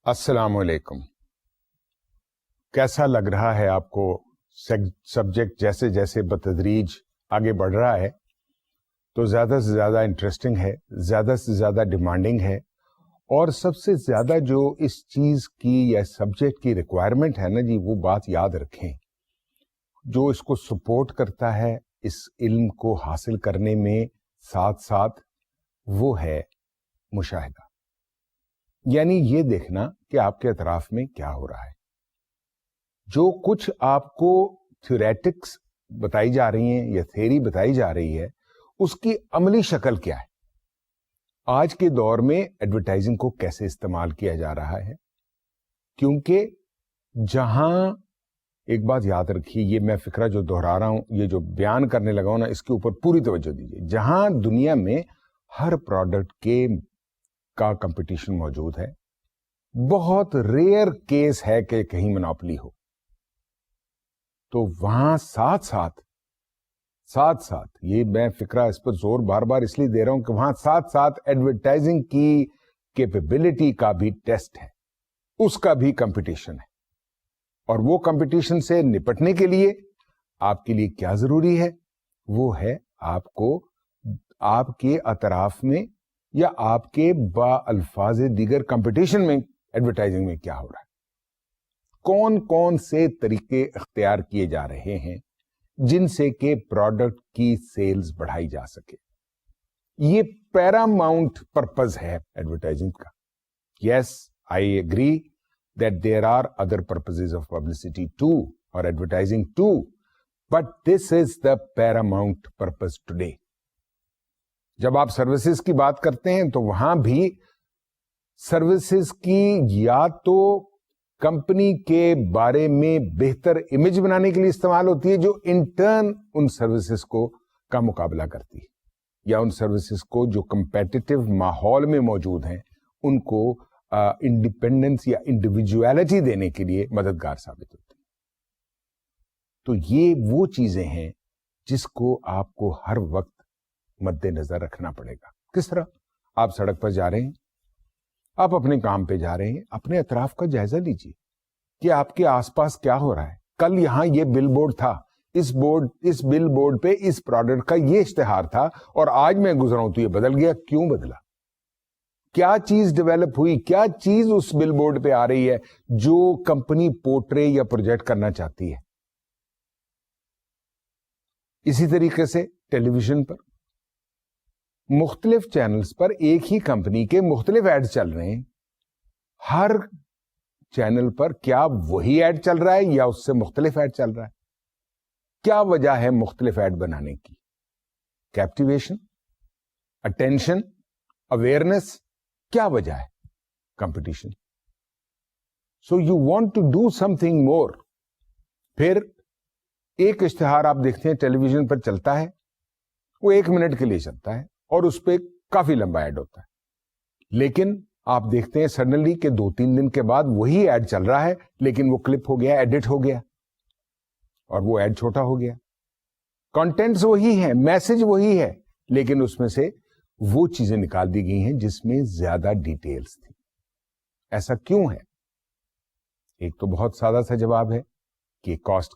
السلام علیکم. کیسا لگ رہا ہے آپ کو سبجیکٹ جیسے جیسے بتدریج آگے بڑھ رہا ہے تو زیادہ سے زیادہ انٹرسٹنگ ہے, زیادہ سے زیادہ ڈیمانڈنگ ہے, اور سب سے زیادہ جو اس چیز کی یا سبجیکٹ کی ریکوائرمنٹ ہے نا جی, وہ بات یاد رکھیں, جو اس کو سپورٹ کرتا ہے اس علم کو حاصل کرنے میں ساتھ ساتھ, وہ ہے مشاہدہ. یعنی یہ دیکھنا کہ آپ کے اطراف میں کیا ہو رہا ہے. جو کچھ آپ کو تھیوریٹکس بتائی جا رہی ہیں یا تھیوری بتائی جا رہی ہے, اس کی عملی شکل کیا ہے. آج کے دور میں ایڈورٹائزنگ کو کیسے استعمال کیا جا رہا ہے, کیونکہ جہاں ایک بات یاد رکھیے, یہ میں فکرہ جو دہرا رہا ہوں, یہ جو بیان کرنے لگا ہوں نا, اس کے اوپر پوری توجہ دیجیے. جہاں دنیا میں ہر پروڈکٹ کا کمپٹیشن موجود ہے, بہت ریئر کیس ہے کہ کہیں منوپلی ہو, تو وہاں ساتھ ساتھ یہ میں فکرہ اس پر زور بار بار اس لیے دے رہا ہوں کہ وہاں ساتھ ساتھ ایڈورٹائزنگ کی کیپیبلٹی کا بھی ٹیسٹ ہے, اس کا بھی کمپٹیشن ہے. اور وہ کمپٹیشن سے نپٹنے کے لیے آپ کے لیے کیا ضروری ہے, وہ ہے آپ کو آپ کے اطراف میں یا آپ کے با الفاظ دیگر کمپٹیشن میں ایڈورٹائزنگ میں کیا ہو رہا ہے, کون کون سے طریقے اختیار کیے جا رہے ہیں جن سے کہ پروڈکٹ کی سیلز بڑھائی جا سکے. یہ پیراماؤنٹ پرپز ہے ایڈورٹائزنگ کا. Yes, I agree that there are other purposes of publicity too or advertising too, but this is the paramount purpose today. جب آپ سروسز کی بات کرتے ہیں تو وہاں بھی سروسز کی یا تو کمپنی کے بارے میں بہتر امیج بنانے کے لیے استعمال ہوتی ہے, جو انٹرن ان سروسز کو کا مقابلہ کرتی ہے, یا ان سروسز کو جو کمپیٹیٹو ماحول میں موجود ہیں ان کو انڈیپینڈنس یا انڈیویجویلٹی دینے کے لیے مددگار ثابت ہوتی ہے. تو یہ وہ چیزیں ہیں جس کو آپ کو ہر وقت مد نظر رکھنا پڑے گا. کس طرح؟ آپ سڑک پر جا رہے ہیں, آپ اپنے کام پہ جا رہے ہیں, اپنے اطراف کا جائزہ لیجیے کہ آپ کے آس پاس کیا ہو رہا ہے. کل یہاں یہ بل بورڈ تھا, اس بل بورڈ پہ اس پروڈکٹ کا یہ اشتہار تھا, اور آج میں گزرا ہوں تو یہ بدل گیا. کیوں بدلا؟ کیا چیز ڈیولپ ہوئی, کیا چیز اس بل بورڈ پہ آ رہی ہے جو کمپنی پورٹرے یا پروجیکٹ کرنا چاہتی ہے. اسی طریقے سے ٹیلی ویژن پر مختلف چینلز پر ایک ہی کمپنی کے مختلف ایڈ چل رہے ہیں. ہر چینل پر کیا وہی ایڈ چل رہا ہے یا اس سے مختلف ایڈ چل رہا ہے؟ کیا وجہ ہے مختلف ایڈ بنانے کی؟ Captivation, attention, awareness. کیا وجہ ہے؟ Competition. So you want to do something more. پھر ایک اشتہار آپ دیکھتے ہیں ٹیلی ویژن پر چلتا ہے, وہ 1 منٹ کے لیے چلتا ہے اور اس پہ کافی لمبا ایڈ ہوتا ہے, لیکن آپ دیکھتے ہیں سڈنلی کہ 2-3 دن کے بعد وہی ایڈ چل رہا ہے, لیکن وہ کلپ ہو گیا, ایڈٹ ہو گیا, اور وہ ایڈ چھوٹا ہو گیا. کانٹینٹس وہی ہیں, میسج وہی ہے, لیکن اس میں سے وہ چیزیں نکال دی گئی ہیں جس میں زیادہ ڈیٹیلز تھی. ایسا کیوں ہے؟ ایک تو بہت سادہ سا جواب ہے کہ کاسٹ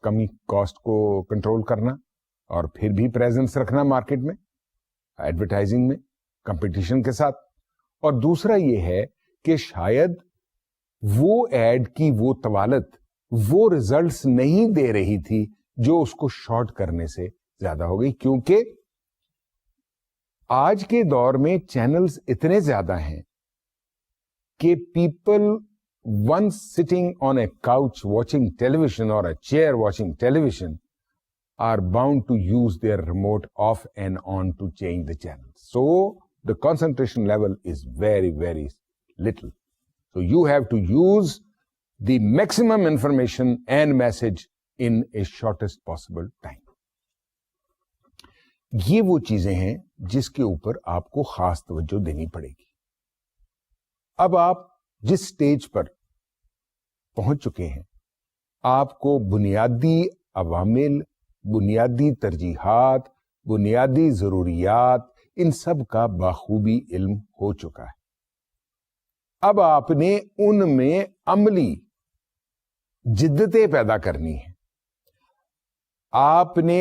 کو کنٹرول کرنا اور پھر بھی پریزنس رکھنا مارکیٹ میں, ایڈورٹائزنگ میں کمپٹیشن کے ساتھ. اور دوسرا یہ ہے کہ شاید وہ ایڈ کی وہ طوالت وہ ریزلٹس نہیں دے رہی تھی جو اس کو شارٹ کرنے سے زیادہ ہو گئی, کیونکہ آج کے دور میں چینلز اتنے زیادہ ہیں کہ people once sitting on a couch watching television or a chair watching television are bound to use their remote off and on to change the channel. So the concentration level is very, very little. So you have to use the maximum information and message in a shortest possible time. یہ وہ چیزیں ہیں جس کے اوپر آپ کو خاص توجہ دینی پڑے گی. اب آپ جس سٹیج پر پہنچ چکے ہیں, آپ کو بنیادی عوامل, بنیادی ترجیحات, بنیادی ضروریات, ان سب کا بخوبی علم ہو چکا ہے. اب آپ نے ان میں عملی جدتیں پیدا کرنی ہیں. آپ نے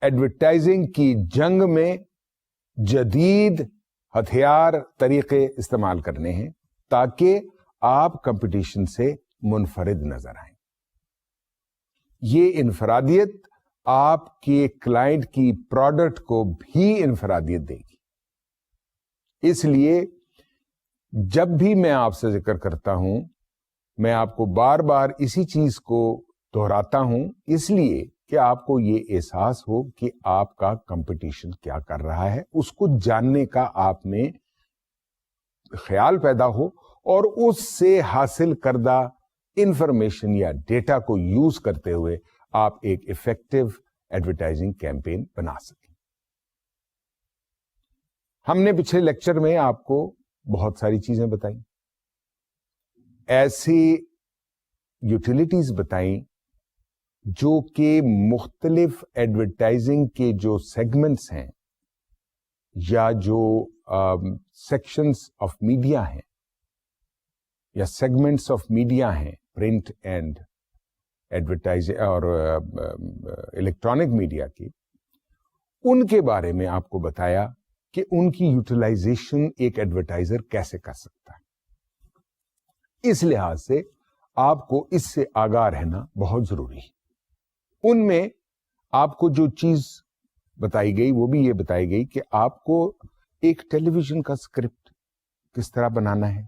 ایڈورٹائزنگ کی جنگ میں جدید ہتھیار طریقے استعمال کرنے ہیں تاکہ آپ کمپٹیشن سے منفرد نظر آئیں. یہ انفرادیت آپ کے کلائنٹ کی پروڈکٹ کو بھی انفرادیت دے گی. اس لیے جب بھی میں آپ سے ذکر کرتا ہوں, میں آپ کو بار بار اسی چیز کو دہراتا ہوں, اس لیے کہ آپ کو یہ احساس ہو کہ آپ کا کمپٹیشن کیا کر رہا ہے, اس کو جاننے کا آپ میں خیال پیدا ہو اور اس سے حاصل کردہ انفارمیشن یا ڈیٹا کو یوز کرتے ہوئے آپ ایک ایفیکٹو ایڈورٹائزنگ کیمپین بنا سکیں. ہم نے پچھلے لیکچر میں آپ کو بہت ساری چیزیں بتائیں, ایسی یوٹیلیٹیز بتائیں جو کہ مختلف ایڈورٹائزنگ کے جو سیگمنٹس ہیں یا جو سیکشنز آف میڈیا ہیں یا سیگمنٹس آف میڈیا ہیں, پرنٹ اینڈ ایڈورٹائزنگ اور الیکٹرانک میڈیا کی, ان کے بارے میں آپ کو بتایا کہ ان کی یوٹیلائزیشن ایک ایڈورٹائزر کیسے کر سکتا ہے. اس لحاظ سے آپ کو اس سے آگاہ رہنا بہت ضروری ہے. ان میں آپ کو جو چیز بتائی گئی وہ بھی یہ بتائی گئی کہ آپ کو ایک ٹیلی ویژن کا اسکرپٹ کس طرح بنانا ہے,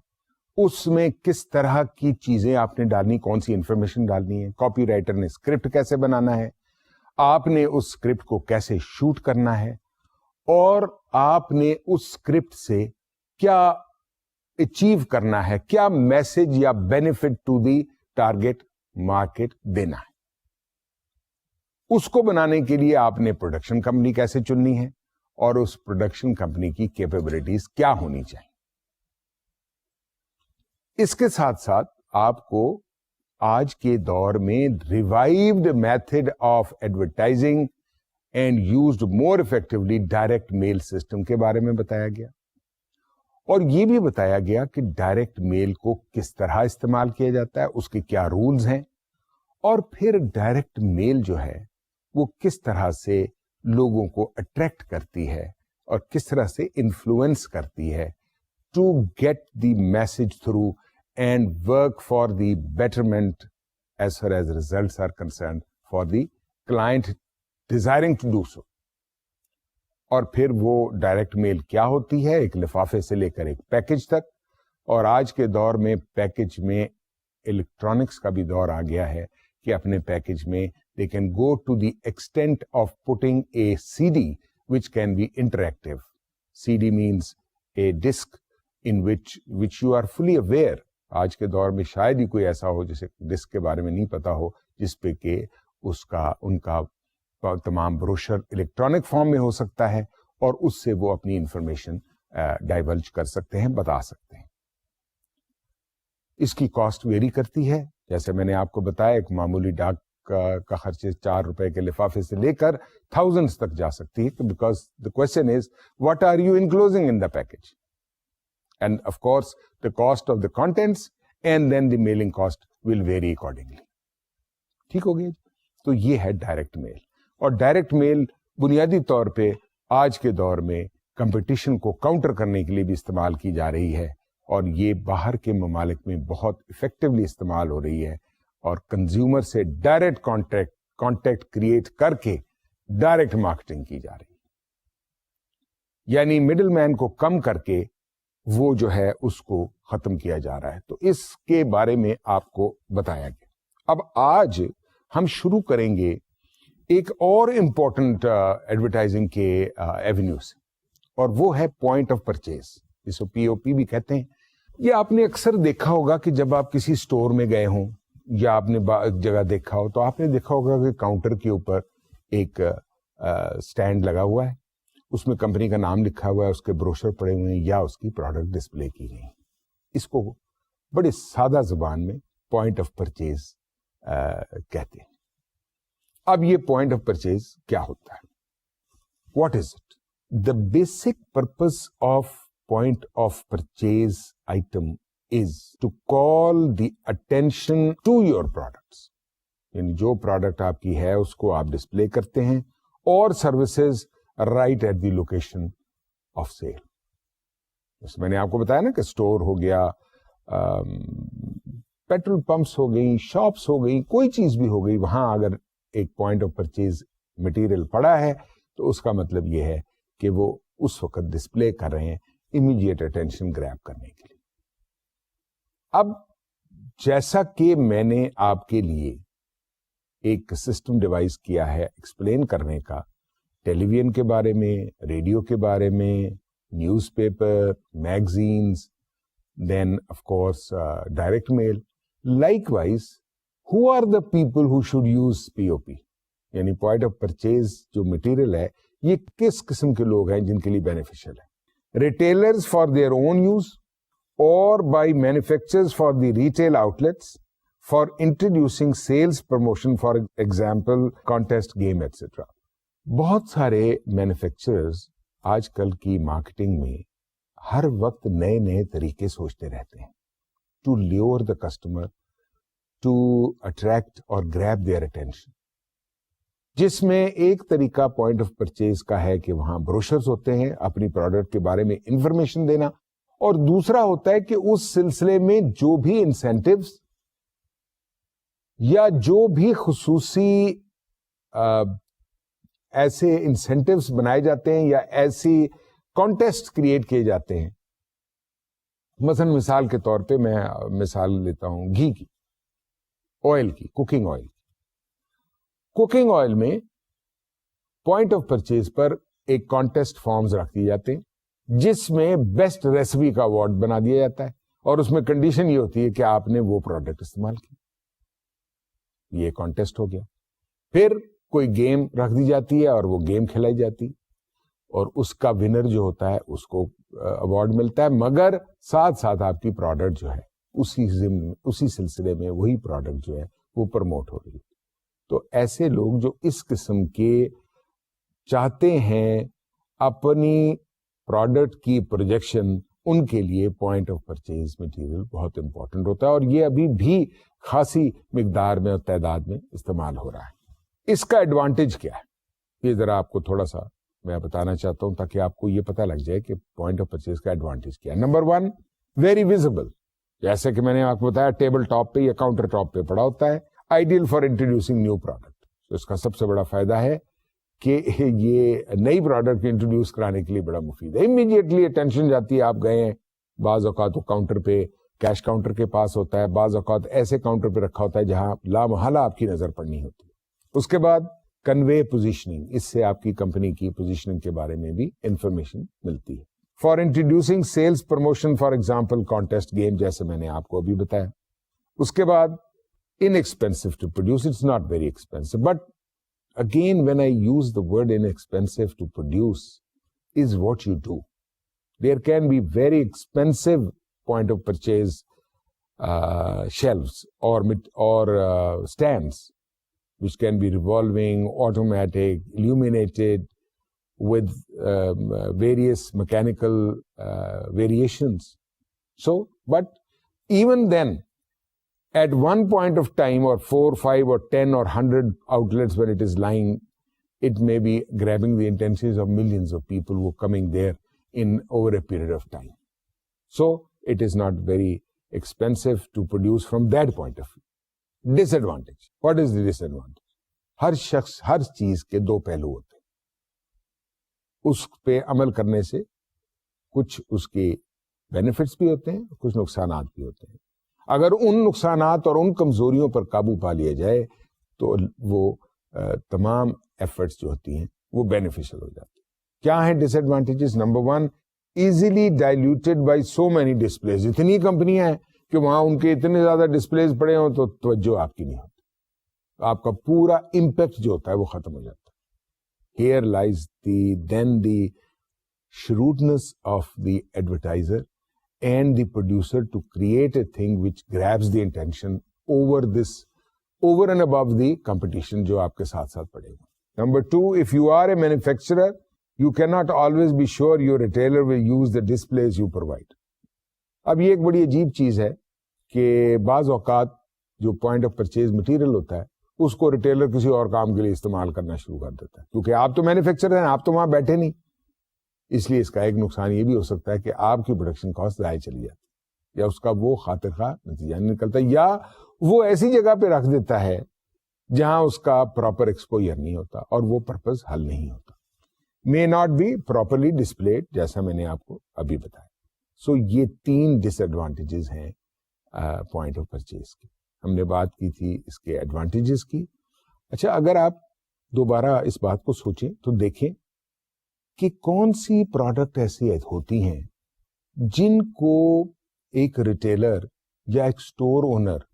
اس میں کس طرح کی چیزیں آپ نے ڈالنی, کون سی انفارمیشن ڈالنی ہے, کاپی رائٹر نے اسکرپٹ کیسے بنانا ہے, آپ نے اس اسکرپٹ کو کیسے شوٹ کرنا ہے, اور آپ نے اس اسکرپٹ سے کیا اچیو کرنا ہے, کیا میسج یا benefit to the target market دینا ہے. اس کو بنانے کے لیے آپ نے پروڈکشن کمپنی کیسے چننی ہے اور اس پروڈکشن کمپنی کی کیپیبلٹیز کیا ہونی چاہیے. اس کے ساتھ ساتھ آپ کو آج کے دور میں revived method of advertising and used more effectively direct mail system کے بارے میں بتایا گیا, اور یہ بھی بتایا گیا کہ ڈائریکٹ میل کو کس طرح استعمال کیا جاتا ہے, اس کے کیا رولز ہیں, اور پھر ڈائریکٹ میل جو ہے وہ کس طرح سے لوگوں کو اٹریکٹ کرتی ہے اور کس طرح سے انفلوئنس کرتی ہے to get the message through and work for the betterment as far as results are concerned for the client desiring to do so. اور پھر وہ ڈائریکٹ میل کیا ہوتی ہے, ایک لفافے سے لے کر ایک پیکج تک, اور آج کے دور میں پیکج میں الیکٹرانکس کا بھی دور آ گیا ہے کہ اپنے پیکج میں they can go to the extent of putting a CD which can be interactive. CD means a disc in which you are fully aware. آج کے دور میں شاید ہی کوئی ایسا ہو جسے ڈسک کے بارے میں نہیں پتا ہو, جس پہ کہ ان کا تمام بروشر الیکٹرانک فارم میں ہو سکتا ہے اور اس سے وہ اپنی انفارمیشن ڈائیولج کر سکتے ہیں, بتا سکتے ہیں. اس کی کاسٹ ویری کرتی ہے, جیسے میں نے آپ کو بتایا ایک معمولی ڈاک کا خرچ 4 روپے کے لفافے سے لے کر تھاؤزنڈز تک جا سکتی ہے, because the question is what are you enclosing in the package, and of course the cost of the contents and then the mailing cost will vary accordingly. ٹھیک ہو گیا. تو یہ ہے ڈائریکٹ میل, اور ڈائریکٹ میل بنیادی طور پہ آج کے دور میں کمپٹیشن کو کاؤنٹر کرنے کے لیے بھی استعمال کی جا رہی ہے, اور یہ باہر کے ممالک میں بہت افیکٹولی استعمال ہو رہی ہے, اور کنزیومر سے ڈائریکٹ کانٹیکٹ کریٹ کر کے ڈائریکٹ مارکیٹنگ کی جا رہی ہے. یعنی مڈل مین کو کم کر کے وہ جو ہے اس کو ختم کیا جا رہا ہے. تو اس کے بارے میں آپ کو بتایا گیا. اب آج ہم شروع کریں گے ایک اور امپورٹنٹ ایڈورٹائزنگ کے ایونیو سے, اور وہ ہے پوائنٹ آف پرچیز, جس کو POP بھی کہتے ہیں. یہ آپ نے اکثر دیکھا ہوگا کہ جب آپ کسی اسٹور میں گئے ہوں یا آپ نے جگہ دیکھا ہو, تو آپ نے دیکھا ہوگا کہ کاؤنٹر کے اوپر ایک سٹینڈ لگا ہوا ہے, اس میں کمپنی کا نام لکھا ہوا ہے, اس کے بروشر پڑے ہوئے ہیں یا اس کی پروڈکٹ ڈسپلے کی گئی. اس کو بڑے سادہ زبان میں پوائنٹ آف پرچیز کہتے ہیں. اب یہ پوائنٹ آف پرچیز کیا ہوتا ہے, what is it? The basic purpose of point of purchase item is to call the attention to your products. یعنی جو پروڈکٹ آپ کی ہے اس کو آپ ڈسپلے کرتے ہیں اور services right at the location of sale. جیسے میں نے آپ کو بتایا نا کہ اسٹور ہو گیا, پیٹرول پمپس ہو گئی, شاپس ہو گئی, کوئی چیز بھی ہو گئی, وہاں اگر ایک پوائنٹ آف پرچیز مٹیریل پڑا ہے تو اس کا مطلب یہ ہے کہ وہ اس وقت ڈسپلے کر رہے ہیں امیڈیٹ اٹینشن گریب کرنے کے لیے. اب جیسا کہ میں نے آپ کے لیے ایک سسٹم ڈیوائس کیا ہے ایکسپلین کرنے کا, ٹیلی ویژن کے بارے میں, ریڈیو کے بارے میں, newspaper, magazines, then of course direct mail. Likewise who are the people who should use P O P, یعنی پوائنٹ آف پرچیز جو مٹیریل ہے یہ کس قسم کے لوگ ہیں جن کے لیے بینیفیشل ہے. Retailers for their own use اور by manufacturers for the retail outlets for introducing sales promotion, for example contest game etcetera. بہت سارے مینوفیکچررز آج کل کی مارکیٹنگ میں ہر وقت نئے نئے طریقے سوچتے رہتے ہیں to lure the customer, to attract اور گریب دیئر اٹینشن, جس میں ایک طریقہ پوائنٹ آف پرچیز کا ہے کہ وہاں بروشرز ہوتے ہیں اپنی پروڈکٹ کے بارے میں انفارمیشن دینا, اور دوسرا ہوتا ہے کہ اس سلسلے میں جو بھی انسینٹیوز یا جو بھی خصوصی ایسے انسینٹیوز بنائے جاتے ہیں یا ایسی کانٹیسٹ کریٹ کیے جاتے ہیں. مثلا مثال کے طور پہ میں مثال لیتا ہوں گھی کی, آئل کی, کوکنگ آئل. کوکنگ آئل میں پوائنٹ آف پرچیز پر ایک کانٹیسٹ فارمز رکھ دیے جاتے ہیں جس میں بیسٹ ریسیپی کا اوارڈ بنا دیا جاتا ہے, اور اس میں کنڈیشن یہ ہوتی ہے کہ آپ نے وہ پروڈکٹ استعمال کی. یہ کانٹیسٹ ہو گیا. پھر کوئی گیم رکھ دی جاتی ہے اور وہ گیم کھلائی جاتی, اور اس کا ونر جو ہوتا ہے اس کو ایوارڈ ملتا ہے, مگر ساتھ ساتھ آپ کی پروڈکٹ جو ہے اسی سلسلے میں وہی پروڈکٹ جو ہے وہ پروموٹ ہو رہی ہے. تو ایسے لوگ جو اس قسم کے چاہتے ہیں اپنی پروڈکٹ کی پروجیکشن, ان کے لیے پوائنٹ آف پرچیز مٹیریل بہت امپورٹنٹ ہوتا ہے, اور یہ ابھی بھی خاصی مقدار میں اور تعداد میں استعمال ہو رہا ہے. اس کا ایڈوانٹیج کیا ہے یہ ذرا آپ کو تھوڑا سا میں بتانا چاہتا ہوں تاکہ آپ کو یہ پتہ لگ جائے کہ پوائنٹ آف پرچیز کا ایڈوانٹیج کیا ہے. Number 1, very visible. جیسے کہ میں نے آپ کو بتایا ٹیبل ٹاپ پہ یا کاؤنٹر ٹاپ پہ پڑا ہوتا ہے. Ideal for introducing new product. تو اس کا سب سے بڑا فائدہ ہے کہ یہ نئی پروڈکٹ انٹروڈیوس کرانے کے لیے بڑا مفید ہے. امیڈیٹلی اٹینشن جاتی ہے, آپ گئے ہیں, بعض اوقات وہ کاؤنٹر پہ کیش کاؤنٹر کے پاس ہوتا ہے, بعض اوقات ایسے کاؤنٹر پہ رکھا ہوتا ہے جہاں لامحالہ آپ کی نظر پڑنی ہوتی ہے. اس کے بعد کنوے پوزیشننگ, اس سے آپ کی کمپنی کی پوزیشننگ کے بارے میں بھی انفارمیشن ملتی ہے. For introducing sales promotion, for example contest game, جیسے میں نے آپ کو ابھی بتایا. اس کے بعد inexpensive to produce, it's not very expensive, but again when I use the word inexpensive to produce is what you do. There can be very expensive point of purchase shelves or stands which can be revolving, automatic, illuminated with various mechanical variations. So, but even then, at one point of time, or 4, 5, or 10, or 100 outlets when it is lying, it may be grabbing the attentions of millions of people who are coming there in over a period of time. So, it is not very expensive to produce from that point of view. Disadvantage. What is the disadvantage? ہر چیز کے دو پہلو ہوتے ہیں. اس پہ عمل کرنے سے کچھ اس کے بینیفٹس بھی ہوتے ہیں, کچھ نقصانات بھی ہوتے ہیں. اگر ان نقصانات اور ان کمزوریوں پر قابو پا لیا جائے تو وہ تمام ایفرٹس جو ہوتی ہیں وہ بینیفیشل ہو جاتی ہیں. کیا ہیں disadvantages? Number 1, easily diluted by so many displays. اتنی کمپنیاں ہیں کہ وہاں ان کے اتنے زیادہ ڈسپلیز پڑے ہوں تو توجہ آپ کی نہیں ہوتی, آپ کا پورا امپیکٹ جو ہوتا ہے وہ ختم ہو جاتا ہے. Here lies the shrewdness of the advertiser and the producer to create a thing which grabs the attention over and above the competition جو آپ کے ساتھ ساتھ پڑے ہوئے. Number 2, if you are a manufacturer You cannot always be sure your retailer will use the displays you provide. اب یہ ایک بڑی عجیب چیز ہے کہ بعض اوقات جو پوائنٹ آف پرچیز مٹیریل ہوتا ہے اس کو ریٹیلر کسی اور کام کے لیے استعمال کرنا شروع کر دیتا ہے، کیونکہ آپ تو مینوفیکچرر ہیں، آپ تو وہاں بیٹھے نہیں. اس لیے اس کا ایک نقصان یہ بھی ہو سکتا ہے کہ آپ کی پروڈکشن کاسٹ ضائع چلی جاتی ہے، یا اس کا وہ خاطر خواہ نتیجہ نہیں نکلتا، یا وہ ایسی جگہ پہ رکھ دیتا ہے جہاں اس کا پراپر ایکسپوئر نہیں ہوتا اور وہ پرپز حل نہیں ہوتا. may not be properly displayed، جیسا میں نے آپ کو ابھی بتایا. سو یہ 3 ڈس ایڈوانٹیجز ہیں پوائنٹ آف پرچیز کی. ہم نے بات کی تھی اس کے ایڈوانٹیجز کی. اچھا، اگر آپ دوبارہ اس بات کو سوچیں تو دیکھیں کہ کون سی پروڈکٹ ایسی ہوتی ہیں جن کو ایک ریٹیلر یا ایک اسٹور اونر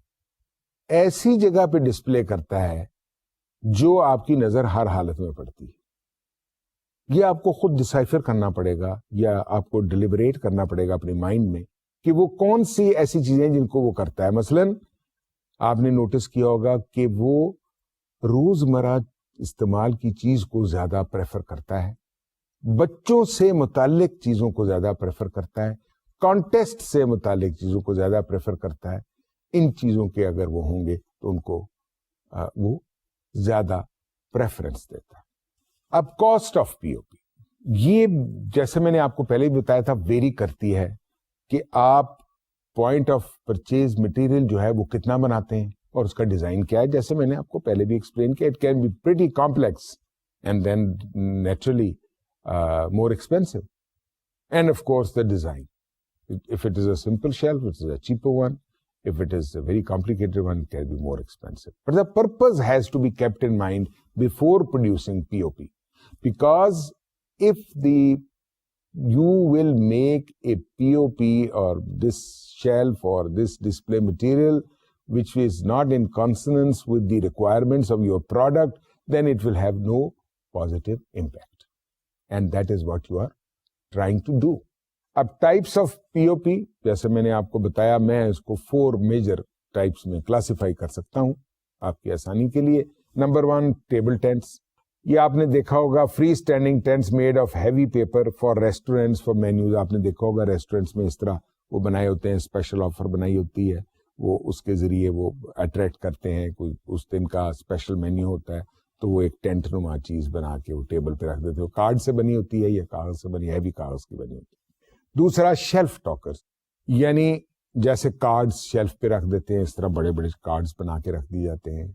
ایسی جگہ پہ ڈسپلے کرتا ہے جو آپ کی نظر ہر حالت میں پڑتی ہے. یہ آپ کو خود ڈسائفر کرنا پڑے گا یا آپ کو ڈیلیبریٹ کرنا پڑے گا اپنے مائنڈ میں کہ وہ کون سی ایسی چیزیں جن کو وہ کرتا ہے. مثلاً آپ نے نوٹس کیا ہوگا کہ وہ روزمرہ استعمال کی چیز کو زیادہ پریفر کرتا ہے، بچوں سے متعلق چیزوں کو زیادہ پریفر کرتا ہے، کانٹیسٹ سے متعلق چیزوں کو زیادہ پریفر کرتا ہے. ان چیزوں کے اگر وہ ہوں گے تو ان کو وہ زیادہ پریفرنس دیتا ہے. اب کاسٹ آف پی او پی، یہ جیسے میں نے آپ کو پہلے بھی بتایا تھا ویری کرتی ہے کہ آپ پوائنٹ آف پرچیز مٹیریل جو ہے وہ کتنا بناتے ہیں اور اس کا ڈیزائن کیا ہے. جیسے میں نے آپ کو پہلے بھی ایکسپلین کیا، it can be pretty complex and then naturally more expensive. And of course the design. If it is a simple shelf, it is a cheaper one. If it is a very complicated one, it can be more expensive. But the purpose has to be kept in mind before producing POP. Because if you will make a POP or this shelf or this display material which is not in consonance with the requirements of your product, then it will have no positive impact. And that is what you are trying to do. اب types of P O پی جیسے میں نے آپ کو بتایا، میں اس کو 4 major types میں کلاسیفائی کر سکتا ہوں آپ کی آسانی کے لیے. Number 1 table tenets. یہ آپ نے دیکھا ہوگا free standing tenets made of heavy paper for restaurants for menus. آپ نے دیکھا ہوگا ریسٹورینٹس میں اس طرح وہ بنائے ہوتے ہیں، اسپیشل آفر بنائی ہوتی ہے، وہ اس کے ذریعے وہ اٹریکٹ کرتے ہیں. کوئی اس دن کا اسپیشل مینیو ہوتا ہے تو وہ ایک ٹینٹ نما چیز بنا کے وہ ٹیبل پہ رکھ دیتے. وہ کارڈ سے بنی ہوتی ہے یا کاغذ سے بنی، ہیوی کاغذ کی بنی ہوتی ہے. دوسرا شیلف ٹاکرز، یعنی جیسے کارڈز شیلف پہ رکھ دیتے ہیں، اس طرح بڑے بڑے کارڈز بنا کے رکھ دی جاتے ہیں،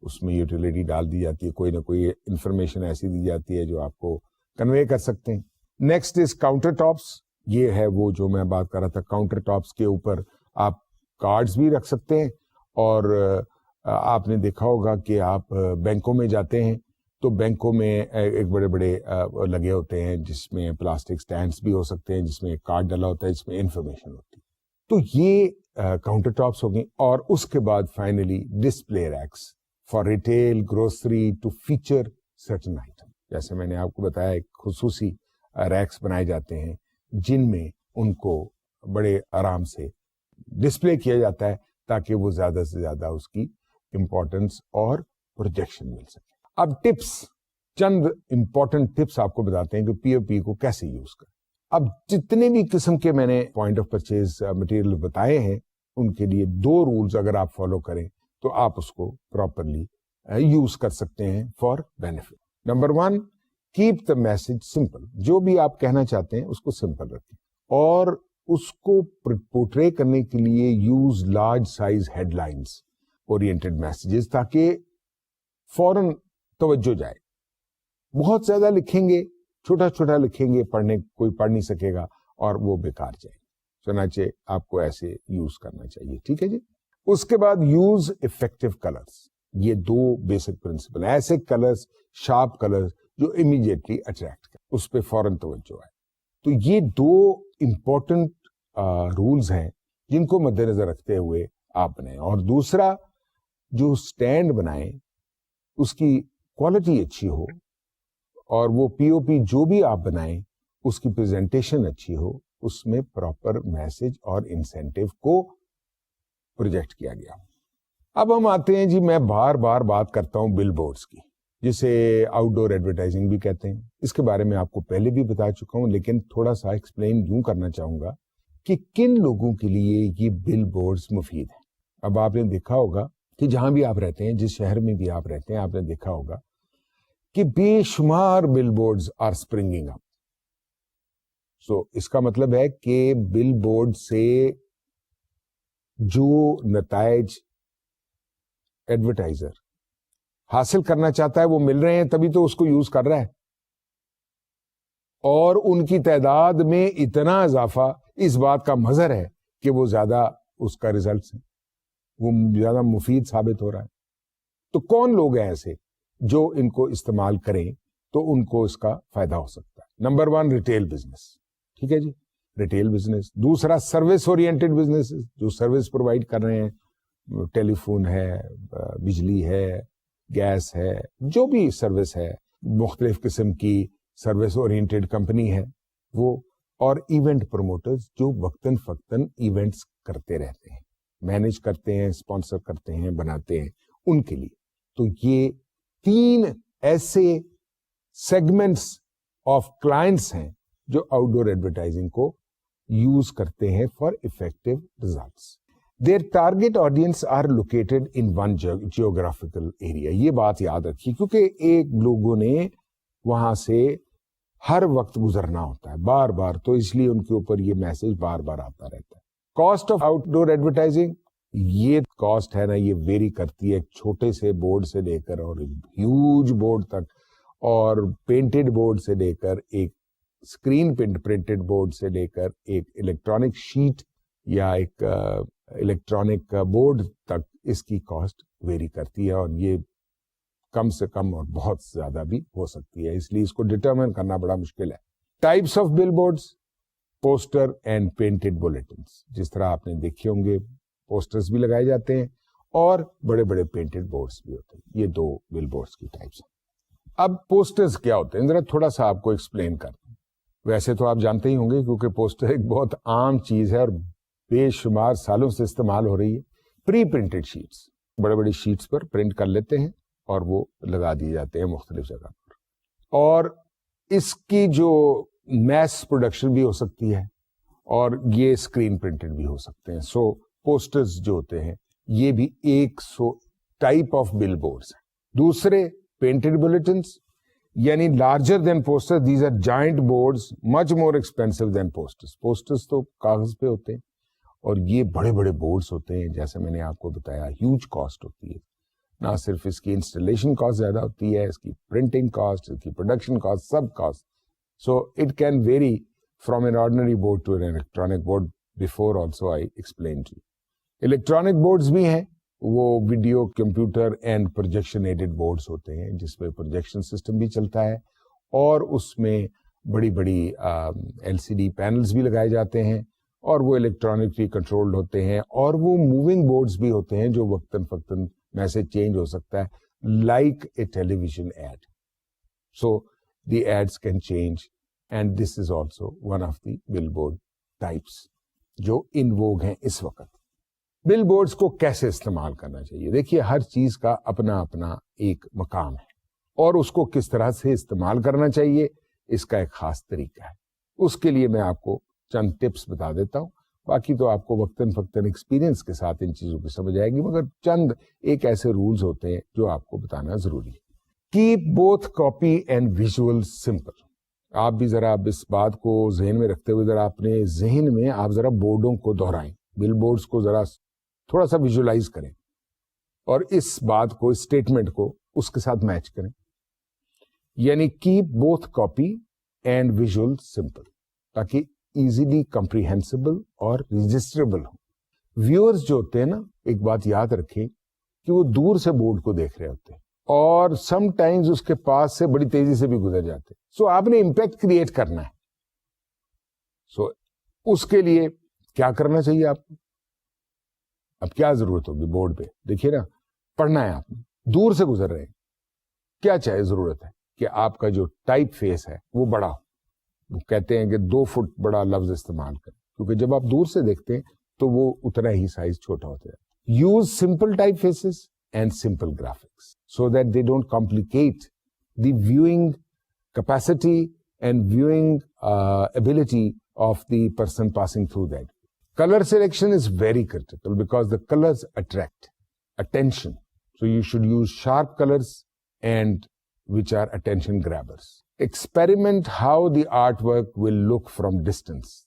اس میں یوٹیلیٹی ڈال دی جاتی ہے، کوئی نہ کوئی انفارمیشن ایسی دی جاتی ہے جو آپ کو کنوے کر سکتے ہیں. Next is counter tops. یہ ہے وہ جو میں بات کر رہا تھا، کاؤنٹر ٹاپس کے اوپر آپ کارڈز بھی رکھ سکتے ہیں. اور آپ نے دیکھا ہوگا کہ آپ بینکوں میں جاتے ہیں تو بینکوں میں ایک بڑے بڑے لگے ہوتے ہیں جس میں پلاسٹک سٹینڈز بھی ہو سکتے ہیں، جس میں ایک کارڈ ڈلا ہوتا ہے، جس میں انفارمیشن ہوتی ہے. تو یہ کاؤنٹر ٹاپس ہو گئی. اور اس کے بعد finally display racks for retail grocery to feature certain item. جیسے میں نے آپ کو بتایا ایک خصوصی ریکس بنائے جاتے ہیں جن میں ان کو بڑے آرام سے ڈسپلے کیا جاتا ہے تاکہ وہ زیادہ سے زیادہ اس کی امپورٹنس اور پروجیکشن مل سکے. اب ٹپس، چند امپورٹنٹ ٹپس آپ کو بتاتے ہیں کہ پی او پی کو کیسے یوز کریں. اب جتنے بھی قسم کے میں نے پوائنٹ آف پرچیز مٹیریل بتائے ہیں ان کے لیے 2 رولز اگر آپ فالو کریں تو آپ اس کو پراپرلی یوز کر سکتے ہیں for benefit. Number 1، keep the message simple. جو بھی آپ کہنا چاہتے ہیں اس کو سمپل رکھیں اور اس کو پورٹرے کرنے کے لیے use large size headlines oriented messages تاکہ فوراً توجہ جائے. بہت زیادہ لکھیں گے، چھوٹا چھوٹا لکھیں گے، کوئی پڑھ نہیں سکے گا اور وہ بیکار جائے. چنانچہ آپ کو ایسے یوز کرنا چاہیے. ٹھیک ہے جی. اس کے بعد یوز افیکٹو کلرز. یہ 2 بیسک پرنسپل، ایسے کلرز، شارپ کلرز جو امیڈیٹلی اٹریکٹ کریں، اس پہ فوراً توجہ آئے. تو یہ 2 امپورٹنٹ رولز ہیں جن کو مد نظر رکھتے ہوئے آپ بنائیں. اور دوسرا، جو سٹینڈ بنائیں اس کی کوالٹی اچھی ہو اور وہ پی او پی جو بھی آپ بنائیں اس کی پریزنٹیشن اچھی ہو، اس میں پراپر میسج اور انسینٹیو کو پروجیکٹ کیا گیا. اب ہم آتے ہیں جی، میں بار بار بات کرتا ہوں بل بورڈز کی. جسے آؤٹ ڈور ایڈورٹائزنگ بھی کہتے ہیں. اس کے بارے میں آپ کو پہلے بھی بتا چکا ہوں, لیکن تھوڑا سا ایکسپلین یوں کرنا چاہوں گا کہ کن لوگوں کے لیے یہ بل بورڈز مفید ہیں. اب آپ نے دیکھا ہوگا کہ جہاں بھی آپ رہتے ہیں, جس شہر میں بھی آپ رہتے ہیں, آپ نے دیکھا ہوگا کہ بے شمار بل بورڈز آر اسپرنگنگ اپ. سو اس کا مطلب ہے کہ بل بورڈ سے جو نتائج ایڈورٹائزر حاصل کرنا چاہتا ہے وہ مل رہے ہیں, تبھی تو اس کو یوز کر رہا ہے. اور ان کی تعداد میں اتنا اضافہ اس بات کا مظہر ہے کہ وہ زیادہ اس کا ریزلٹس ہے, وہ زیادہ مفید ثابت ہو رہا ہے. تو کون لوگ ہیں ایسے جو ان کو استعمال کریں تو ان کو اس کا فائدہ ہو سکتا ہے؟ Number 1 retail business. ٹھیک ہے جی, ریٹیل بزنس. دوسرا سروس اورینٹڈ بزنس, جو سروس پرووائڈ کر رہے ہیں, ٹیلی فون ہے, بجلی ہے, گیس ہے, جو بھی سروس ہے, مختلف قسم کی سروس اورینٹڈ کمپنی ہے وہ. اور ایونٹ پروموٹرز جو وقتاً فوقتاً ایونٹس کرتے رہتے ہیں, مینج کرتے ہیں, اسپانسر کرتے ہیں, بناتے ہیں, ان کے لیے. تو یہ 3 ایسے سیگمنٹس آف کلائنٹس ہیں جو آؤٹ ڈور ایڈورٹائزنگ کو یوز کرتے ہیں for effective results. Their target audience are located in one geographical area. یہ بات یاد رکھیے, کیونکہ ایک لوگوں نے وہاں سے ہر وقت گزرنا ہوتا ہے بار بار, تو اس لیے ان کے اوپر یہ میسج بار بار آتا رہتا ہے. Cost of out door advertising, یہ کاسٹ ہے نا, یہ ویری کرتی ہے چھوٹے سے بورڈ سے لے کر اور ہیوج بورڈ تک, اور پینٹڈ بورڈ سے لے کر ایک اسکرین پرنٹڈ بورڈ سے لے کر ایک الیکٹرانک شیٹ یا ایک الیکٹرانک بورڈ تک اس کی کاسٹ ویری کرتی ہے, اور یہ کم سے کم اور بہت زیادہ بھی ہو سکتی ہے. اس لیے اس کو ڈٹرمن کرنا بڑا مشکل ہے. Types of bill boards, poster and painted bulletins. جس طرح آپ نے دیکھے ہوں گے پوسٹرز بھی لگائے جاتے ہیں اور بڑے بڑے پینٹڈ بورڈز بھی ہوتے ہیں. یہ 2 بل بورڈز کی ٹائپس ہیں. اب پوسٹرز کیا ہوتے ہیں, ذرا تھوڑا سا آپ کو ایکسپلین کر دوں. ویسے تو آپ جانتے ہی ہوں گے کیونکہ پوسٹر ایک بہت عام چیز ہے اور بے شمار سالوں سے استعمال ہو رہی ہے. پری پرنٹڈ شیٹس, بڑے بڑی شیٹس پر پرنٹ کر لیتے ہیں اور وہ لگا دیے جاتے ہیں مختلف جگہ پر, اور اس کی جو میس پروڈکشن بھی ہو سکتی ہے اور یہ اسکرین پرنٹڈ بھی ہو سکتے ہیں. سو پوسٹرز جو ہوتے ہیں یہ بھی 100 ٹائپ آف بل بورڈز ہیں. دوسرے پینٹڈ بلیٹنس, یعنی larger than poster. These are giant boards much more expensive than posters. Posters تو کاغذ پہ ہوتے ہیں اور یہ بڑے بڑے بورڈز ہوتے ہیں, جیسے میں نے آپ کو بتایا ہیوج کاسٹ ہوتی ہے. نہ صرف اس کی انسٹالیشن کاسٹ زیادہ ہوتی ہے, اس کی پرنٹنگ کاسٹ, اس کی پروڈکشن کاسٹ, سب cost. So it can vary from an ordinary board to an electronic board. Before also I explain to you. Electronic boards بھی ہیں, وہ video, computer and projection aided boards ہوتے ہیں جس پہ پروجیکشن سسٹم بھی چلتا ہے, اور اس میں بڑی بڑی LCD پینلز بھی لگائے جاتے ہیں, اور وہ الیکٹرانکلی کنٹرولڈ ہوتے ہیں, اور وہ موونگ بورڈز بھی ہوتے ہیں جو وقتاً فوقتاً میسج چینج ہو سکتا ہے, like a television ad. So the ads can change, and this is also one of the billboard types جو ان ووگ ہیں اس وقت. بل بورڈز کو کیسے استعمال کرنا چاہیے؟ دیکھیے, ہر چیز کا اپنا اپنا ایک مقام ہے, اور اس کو کس طرح سے استعمال کرنا چاہیے اس کا ایک خاص طریقہ ہے. اس کے لیے میں آپ کو چند ٹپس بتا دیتا ہوں, باقی تو آپ کو وقتاً فوقتاً ایکسپیرینس کے ساتھ ان چیزوں کی سمجھ آئے گی, مگر چند ایک ایسے رولز ہوتے ہیں جو آپ کو بتانا ضروری ہے. Keep both copy and visual simple. آپ بھی ذرا اس بات کو ذہن میں رکھتے ہوئے ذرا اپنے ذہن میں آپ ذرا بورڈوں کو دہرائیں, بل بورڈز کو ذرا تھوڑا سا ویژولائز کریں, اور اس بات کو, اسٹیٹمنٹ کو اس کے ساتھ میچ کریں. یعنی keep both copy and visual simple, تاکہ ایزیلی کمپریہنسبل اور رجسٹریبل ہو. ویورز جو ہوتے ہیں نا, ایک بات یاد رکھیں کہ وہ دور سے بورڈ کو دیکھ رہے ہوتے ہیں اور سم ٹائمز اس کے پاس سے بڑی تیزی سے بھی گزر جاتے ہیں. سو آپ نے امپیکٹ کریٹ کرنا ہے. سو اس کے لیے کیا کرنا چاہیے آپ کو؟ اب کیا ضرورت ہوگی بورڈ پہ؟ دیکھیے نا, پڑھنا ہے آپ نے, دور سے گزر رہے ہیں, کیا چاہے ضرورت ہے کہ آپ کا جو ٹائپ فیس ہے وہ بڑا ہو. وہ کہتے ہیں کہ 2 فٹ بڑا لفظ استعمال کریں, کیونکہ جب آپ دور سے دیکھتے ہیں تو وہ اتنا ہی سائز چھوٹا ہوتا ہے. Use simple type phases and simple graphics so that they don't complicate the viewing capacity and viewing ability of the person passing through that. Color selection is very critical because the colors attract attention. So you should use sharp colors and which are attention grabbers. Experiment how the artwork will look from distance.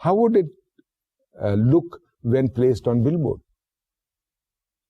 how would it look when placed on billboard?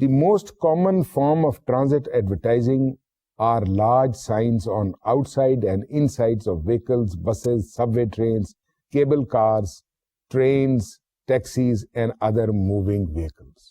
The most common form of transit advertising are large signs on outside and insides of vehicles, buses, subway trains, cable cars, trains, taxis and other moving vehicles.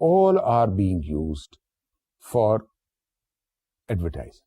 all are being used for advertising.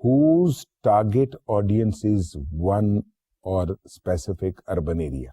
whose target audience is one or specific urban area.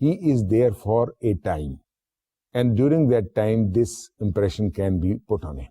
he is there for a time and during that time this impression can be put on him.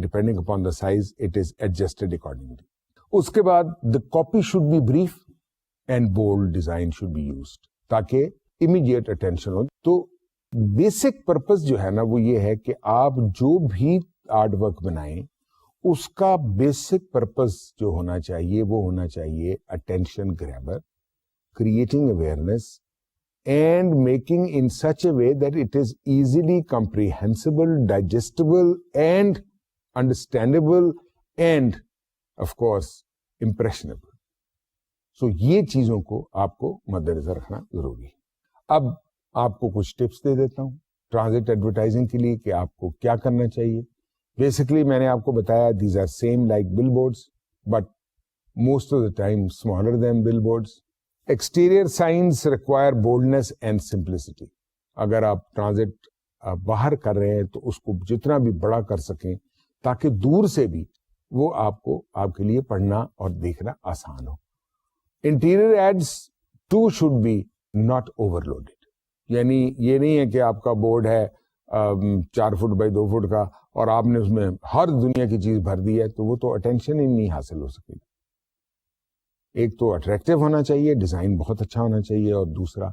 depending upon the size, it is adjusted accordingly. اس کے بعد the copy should be brief and bold design should be used تاکہ immediate attention ہو. تو basic purpose جو ہے نا وہ یہ ہے کہ آپ جو بھی آرٹ ورک بنائیں اس کا بیسک پرپز جو ہونا چاہیے وہ ہونا چاہیے attention grabber, creating awareness and making in such a way that it is easily comprehensible, digestible and understandable and of course impressionable. So یہ چیزوں کو آپ کو مد نظر رکھنا ضروری ہے. اب آپ کو کچھ ٹپس دے دیتا ہوں ٹرانزٹ ایڈورٹائزنگ کے لیے کہ آپ کو کیا کرنا چاہیے. بیسکلی میں نے آپ کو بتایا these are same like billboards but most of the time smaller than billboards. Exterior signs require boldness and simplicity. اگر آپ ٹرانزٹ باہر کر رہے ہیں تو اس کو جتنا بھی بڑا کر سکیں تاکہ دور سے بھی وہ آپ کے لیے پڑھنا اور دیکھنا آسان ہو. Interior ads too should be not overloaded. یعنی یہ نہیں ہے کہ آپ کا بورڈ ہے 4 فٹ بائی 2 فٹ کا اور آپ نے اس میں ہر دنیا کی چیز بھر دی ہے تو وہ تو اٹینشن ہی نہیں حاصل ہو سکے گی. ایک تو اٹریکٹیو ہونا چاہیے, ڈیزائن بہت اچھا ہونا چاہیے, اور دوسرا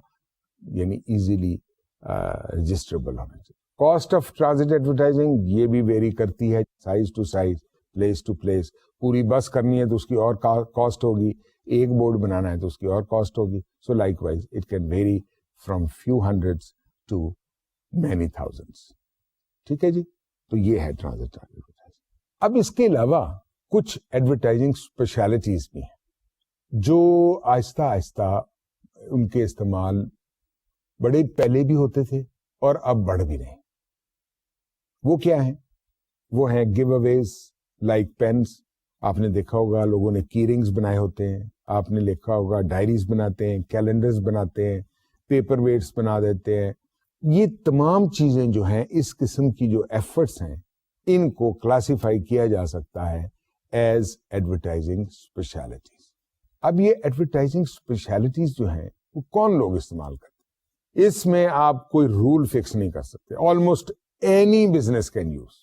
یعنی ایزیلی رجسٹریبل ہونا چاہیے. کاسٹ آف ٹرانزٹ ایڈورٹائزنگ یہ بھی ویری کرتی ہے size to size, place to place. پوری بس کرنی ہے تو اس کی اور کاسٹ ہوگی, ایک بورڈ بنانا ہے تو اس کی اور کاسٹ ہوگی. So likewise it can vary from few hundreds to many thousands. ٹھیک ہے جی, تو یہ ہے ٹرانزٹ ایڈورٹائزنگ. اب اس کے علاوہ کچھ ایڈورٹائزنگ اسپیشلٹیز بھی ہیں جو آہستہ آہستہ ان کے استعمال بڑے پہلے بھی ہوتے تھے اور اب بڑھ بھی رہے ہیں. وہ کیا ہیں؟ وہ ہیں گیو اویز لائک پینس. آپ نے دیکھا ہوگا لوگوں نے کی رنگز بنائے ہوتے ہیں, آپ نے دیکھا ہوگا ڈائریز بناتے ہیں, کیلنڈرز بناتے ہیں, پیپر ویٹس بنا دیتے ہیں. یہ تمام چیزیں جو ہیں اس قسم کی جو ایفرٹس ہیں ان کو کلاسیفائی کیا جا سکتا ہے ایز ایڈورٹائزنگ اسپیشلٹیز. اب یہ ایڈورٹائزنگ اسپیشلٹیز جو ہیں وہ کون لوگ استعمال کرتے ہیں؟ اس میں آپ کوئی رول فکس نہیں کر سکتے. Almost any business can use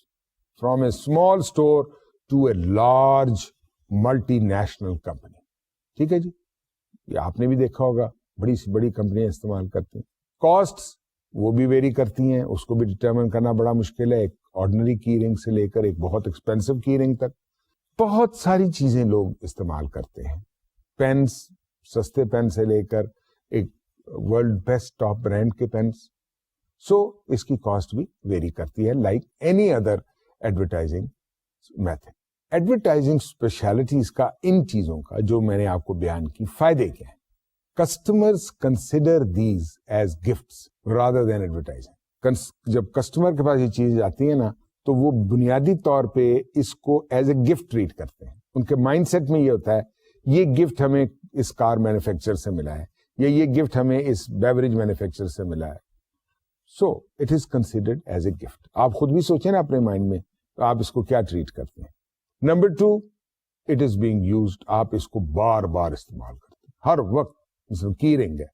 from a small store to a large multinational company. ٹھیک ہے جی, یہ آپ نے بھی دیکھا ہوگا بڑی سی بڑی کمپنیاں استعمال کرتی ہیں. کاسٹس وہ بھی ویری کرتی ہیں, اس کو بھی ڈٹرمن کرنا بڑا مشکل ہے. ایک آرڈنری کی رنگ سے لے کر ایک بہت ایکسپینسو کی رنگ تک بہت ساری چیزیں لوگ استعمال کرتے ہیں. پینس, سستے پین سے لے کر ایک ورلڈ بیسٹ ٹاپ برانڈ کے پینس. سو اس کی کاسٹ بھی ویری کرتی ہے like any other advertising method. Advertising specialties کا ان چیزوں کا جو میں نے آپ کو بیان کی فائدے کیا ہیں؟ Customers consider these as gifts rather than advertising. جب کسٹمر کے پاس یہ چیز آتی ہے نا تو وہ بنیادی طور پہ اس کو ایز اے گفٹ ٹریٹ کرتے ہیں. ان کے مائنڈ سیٹ میں یہ ہوتا ہے یہ گفٹ ہمیں اس کار مینوفیکچر سے ملا ہے, یا یہ گفٹ ہمیں اس بیوریج مینوفیکچر سے ملا ہے. So it is considered as a gift. آپ خود بھی سوچیں نا اپنے مائنڈ میں آپ اس کو کیا ٹریٹ کرتے ہیں. Number 2, it is being used. آپ اس کو بار بار استعمال کرتے ہیں ہر وقت. کی رنگ ہے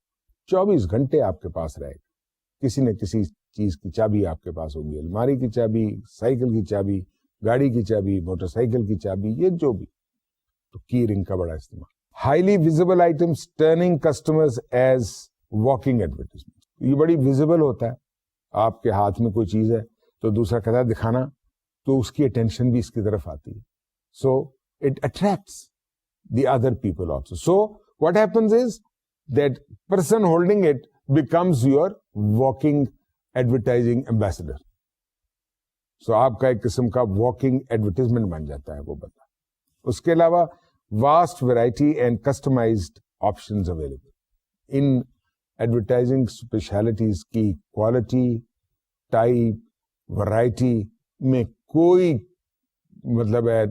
24 گھنٹے آپ کے پاس رہے گا. کسی نہ کسی چیز کی چابی آپ کے پاس ہوگی, الماری کی چابی, سائیکل کی چابی, گاڑی کی چابی, موٹر سائیکل کی چابی, یہ جو بھی. تو کی رنگ کا بڑا استعمال. Highly visible items turning customers as walking advertisement. یہ بڑی ویزیبل ہوتا ہے. آپ کے ہاتھ میں کوئی چیز ہے تو دوسرا کہتا ہے دکھانا, تو اس کی اٹینشن بھی اس کی طرف آتی ہے. So it attracts the other people also. So what happens is that person holding it becomes your walking advertising ambassador. So آپ کا ایک قسم کا walking advertisement بن جاتا ہے وہ بندہ. اس کے علاوہ vast variety and customized options available. ان ایڈورٹائزنگ اسپیشلٹیز کی کوالٹی, ٹائپ, ورائٹی میں کوئی مطلب ہے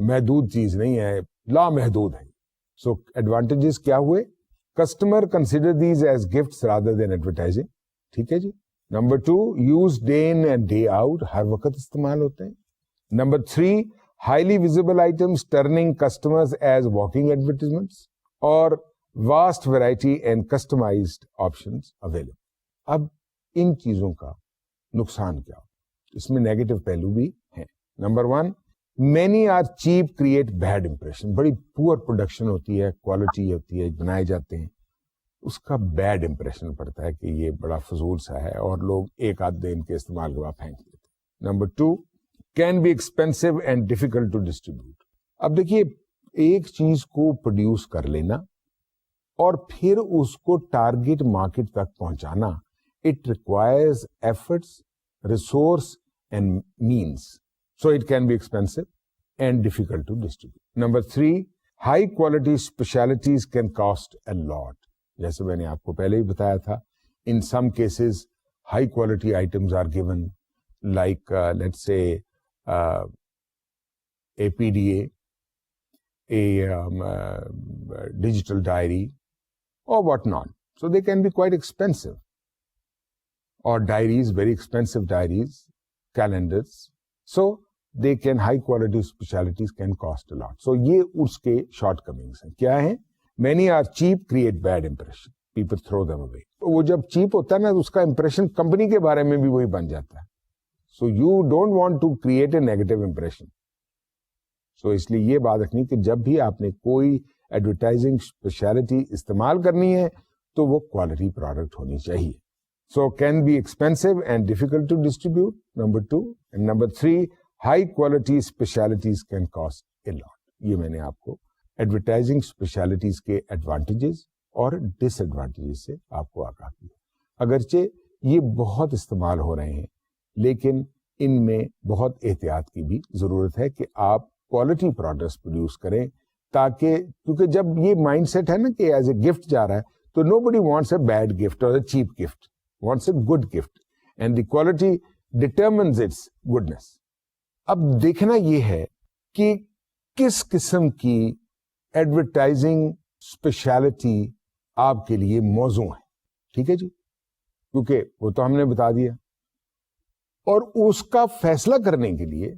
محدود چیز نہیں ہے, لامحدود ہے. سو ایڈوانٹیجز کیا ہوئے؟ Customer consider these as gifts rather than advertising. ٹھیک ہے جی. Number 2, use day in and day out, ہر وقت استعمال ہوتے ہیں. Number 3, highly visible items turning customers as walking advertisements, اور vast variety and customized options available. اب ان چیزوں کا نقصان کیا ہو؟ اس میں نیگیٹو پہلو بھی ہیں. Number 1, many are cheap create bad impression. بڑی پور پروڈکشن ہوتی ہے, کوالٹی ہوتی ہے, بنائے جاتے ہیں, اس کا بیڈ امپریشن پڑتا ہے کہ یہ بڑا فضول سا ہے اور لوگ ایک آدھ دن کے استعمال کے بعد پھینک دیتے ہیں. Number 2, can be expensive and difficult to distribute. اب دیکھیے, ایک چیز کو پروڈیوس کر لینا اور پھر اس کو ٹارگیٹ مارکیٹ تک پہنچانا, it requires efforts, resource and means, so it can be expensive and difficult to distribute. Number 3, high quality specialities can cost a lot. جیسے میں نے آپ کو پہلے ہی بتایا تھا, in some cases high quality items are given, like let's say a P D A, digital diary or what not. So they can be quite expensive. Or diaries, very expensive diaries, calendars. So they can, high quality specialties can cost a lot. So یہ اس کے shortcomings ہیں. کیا ہیں؟ Many are cheap, create bad impression. People throw them away. وہ جب cheap ہوتا ہے نا, تو اس کا impression کمپنی کے بارے میں بھی وہی بن جاتا ہے. So you don't want to create a negative impression. سو اس لیے یہ بات رکھنی کہ جب بھی آپ نے کوئی ایڈورٹائزنگ اسپیشلٹی استعمال کرنی ہے تو وہ کوالٹی پروڈکٹ ہونی چاہیے. So can be expensive and difficult to distribute. Number 2 and number 3, high quality specialities can cost a lot. یہ میں نے آپ کو ایڈورٹائزنگ اسپیشلٹیز کے ایڈوانٹیجز اور ڈس ایڈوانٹیجز سے آپ کو آگاہ کیا. اگرچہ یہ بہت استعمال ہو رہے ہیں, لیکن ان میں بہت احتیاط کی بھی ضرورت ہے کہ آپ کوالٹی پروڈکٹس پروڈیوس کریں, تاکہ کیونکہ جب یہ مائنڈ سیٹ ہے نا کہ ایز اے گفٹ جا رہا ہے, تو nobody wants a bad gift اور a cheap gift, wants a good gift, and the quality determines its goodness. اب دیکھنا یہ ہے کہ کس قسم کی ایڈورٹائزنگ اسپیشلٹی آپ کے لیے موزوں ہے. ٹھیک ہے جی, کیونکہ وہ تو ہم نے بتا دیا, اور اس کا فیصلہ کرنے کے لیے